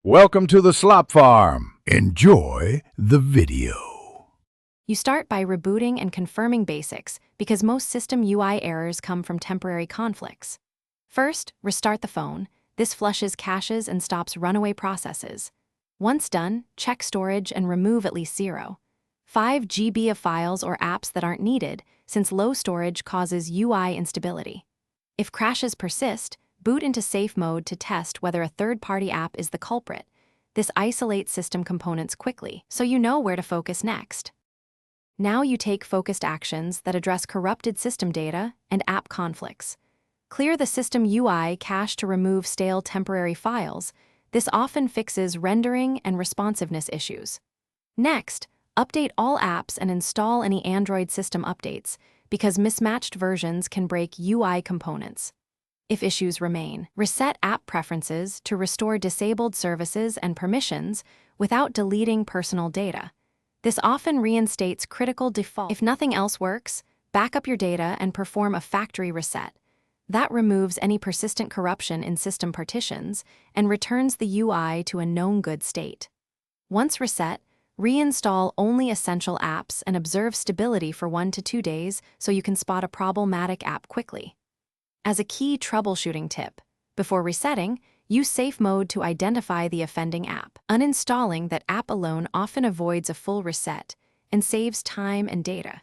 Welcome to the Slop Farm. Enjoy the video. You start by rebooting and confirming basics because most system UI errors come from temporary conflicts. First, restart the phone. This flushes caches and stops runaway processes. Once done, check storage and remove at least 0.5 GB of files or apps that aren't needed, since low storage causes UI instability. If crashes persist, boot into safe mode to test whether a third-party app is the culprit. This isolates system components quickly, so you know where to focus next. Now you take focused actions that address corrupted system data and app conflicts. Clear the system UI cache to remove stale temporary files. This often fixes rendering and responsiveness issues. Next, update all apps and install any Android system updates, because mismatched versions can break UI components. If issues remain, reset app preferences to restore disabled services and permissions without deleting personal data. This often reinstates critical defaults. If nothing else works, back up your data and perform a factory reset. That removes any persistent corruption in system partitions and returns the UI to a known good state. Once reset, reinstall only essential apps and observe stability for 1 to 2 days so you can spot a problematic app quickly. As a key troubleshooting tip, before resetting, use safe mode to identify the offending app. Uninstalling that app alone often avoids a full reset and saves time and data.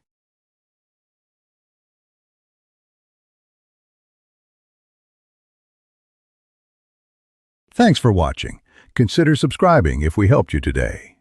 Thanks for watching. Consider subscribing if we helped you today.